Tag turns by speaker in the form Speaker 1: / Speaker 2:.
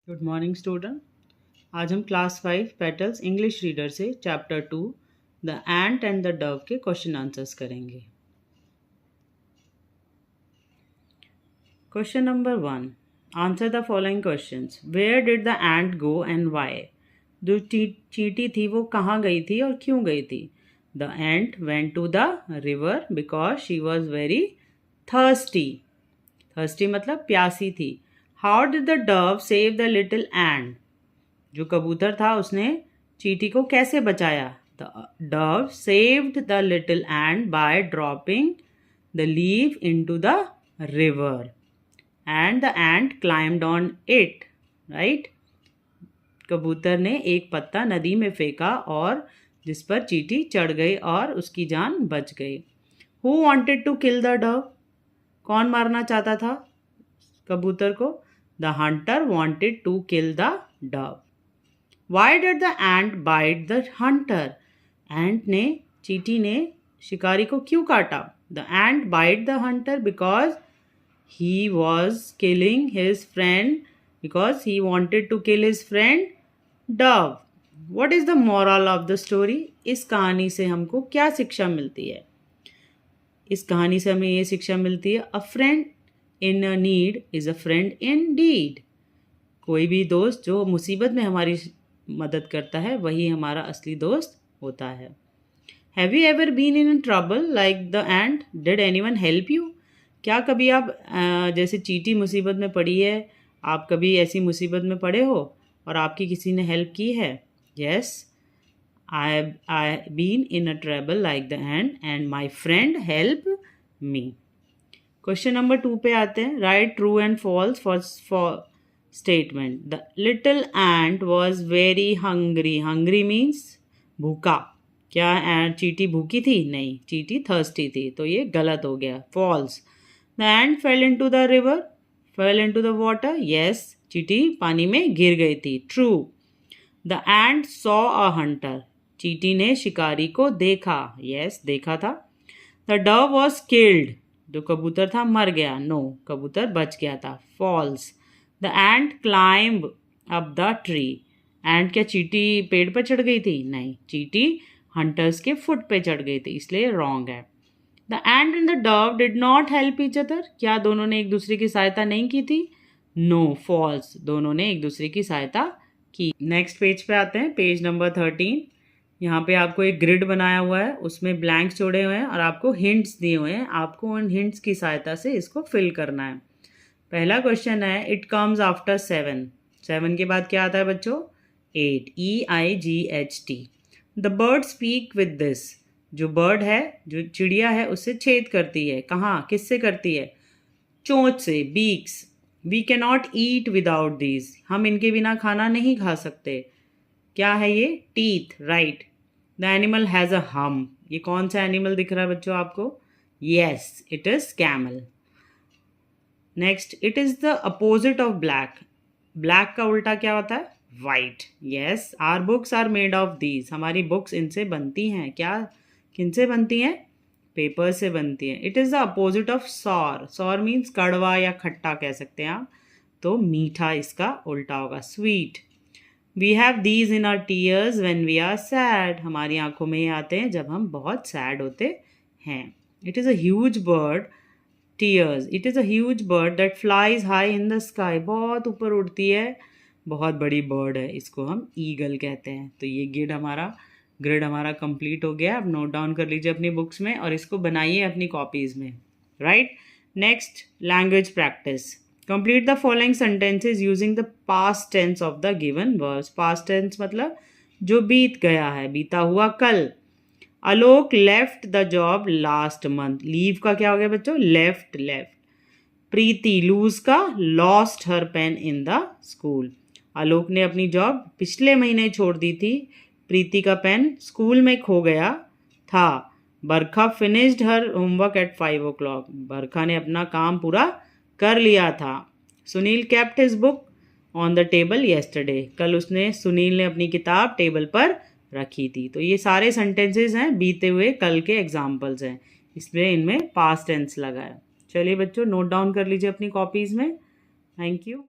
Speaker 1: Good morning student. आज हम class 5 petals English reader से chapter 2 the ant and the dove के question answers करेंगे। Question number 1, answer the following questions. Where did the ant go and why? जो चींटी थी वो कहाँ गई थी और क्यों गई थी? The ant went to the river because she was very thirsty. Thirsty मतलब प्यासी थी। How did the dove save the little ant? जो कबूतर था उसने चींटी को कैसे बचाया? The dove saved the little ant by dropping the leaf into the river and the ant climbed on it. Right, कबूतर ने एक पत्ता नदी में फेंका और जिस पर चींटी चढ़ गई और उसकी जान बच गई। Who wanted to kill the dove? कौन मारना चाहता था कबूतर को? The hunter wanted to kill the dove. Why did the ant bite the hunter? Ant ने, चींटी ने शिकारी को क्यों काटा? The ant bite the hunter because he was killing his friend, because he wanted to kill his friend dove. What is the moral of the story? इस कहानी से हमको क्या शिक्षा मिलती है? इस कहानी से हमें ये शिक्षा मिलती है, a friend in a need is a friend in deed. कोई भी दोस्त जो मुसीबत में हमारी मदद करता है वही हमारा असली दोस्त होता है। Have you ever been in trouble like the ant? Did anyone help you? क्या कभी आप जैसे चींटी मुसीबत में पड़ी है, आप कभी ऐसी मुसीबत में पड़े हो और आपकी किसी ने हेल्प की है? Yes, I been in a trouble like the ant and my friend help me. Question number 2 पे आते हैं। Write true and false for statement. The little ant was very hungry. Hungry means भूखा। क्या चींटी भूखी थी? नहीं, चींटी थर्स्टी थी, तो ये गलत हो गया, false. The ant fell into the river, fell into the water. Yes, चींटी पानी में गिर गई थी, true. The ant saw a hunter, चींटी ने शिकारी को देखा। यस, देखा था। द डव वॉज किल्ड, जो कबूतर था मर गया। नो, कबूतर बच गया था, falls. The ant climb up the tree, ant क्या चींटी पेड़ पर चढ़ गई थी? नहीं, चींटी हंटर्स के फुट पे चढ़ गई थी, इसलिए रॉन्ग है। The ant and the Dove did not help each other, क्या दोनों ने एक दूसरे की सहायता नहीं की थी? नो, फॉल्स, दोनों ने एक दूसरे की सहायता की। नेक्स्ट पेज पे आते हैं, पेज नंबर 13। यहाँ पे आपको एक ग्रिड बनाया हुआ है, उसमें ब्लैंक्स जोड़े हुए हैं और आपको हिंट्स दिए हुए हैं। आपको उन हिंट्स की सहायता से इसको फिल करना है। पहला क्वेश्चन है, इट कम्स आफ्टर 7। 7 के बाद क्या आता है बच्चों? 8, EIGHT। The bird speak with this, जो बर्ड है, जो चिड़िया है, उससे छेद करती है। कहाँ, किससे करती है? चोंच से, beaks. We can not eat without these, हम इनके बिना खाना नहीं खा सकते। क्या है ये? Teeth, right. The animal has a हम, ये कौन सा एनिमल दिख रहा है बच्चों आपको? Yes, it is camel. Next, it is the opposite of black. Black का उल्टा क्या होता है? White. Yes, our books are made of these, हमारी बुक्स इनसे बनती हैं। क्या, किनसे बनती हैं? पेपर से बनती हैं। It is the opposite of sour. Sour means कड़वा या खट्टा कह सकते हैं आप, तो मीठा इसका उल्टा होगा, sweet. We have these in our tears when we are sad, हमारी आंखों में ये आते हैं जब हम बहुत सैड होते हैं। It is a huge bird, tears, it is a huge bird that flies high in the sky, बहुत ऊपर उड़ती है, बहुत बड़ी बर्ड है, इसको हम ईगल कहते हैं। तो ये ग्रिड हमारा कंप्लीट हो गया। अब नोट डाउन कर लीजिए अपनी बुक्स में और इसको बनाइए अपनी कॉपीज़ में। Right, next, language practice. Complete the following sentences using the past tense of the given verbs. Past tense मतलब जो बीत गया है, बीता हुआ कल। Alok left the job last month, leave का क्या हो गया बच्चों? Left, left. प्रीति लूज का lost her pen in the school, Alok ने अपनी जॉब पिछले महीने छोड़ दी थी, प्रीति का पेन स्कूल में खो गया था। Barkha finished her homework at 5 o'clock, Barkha ने अपना काम पूरा कर लिया था। Sunil kept his book on the table yesterday, कल सुनील ने अपनी किताब टेबल पर रखी थी। तो ये सारे सेंटेंसेस हैं बीते हुए कल के एग्जाम्पल्स हैं, इसलिए इनमें पास्ट टेंस लगा है। चलिए बच्चों, नोट डाउन कर लीजिए अपनी कॉपीज़ में। Thank you.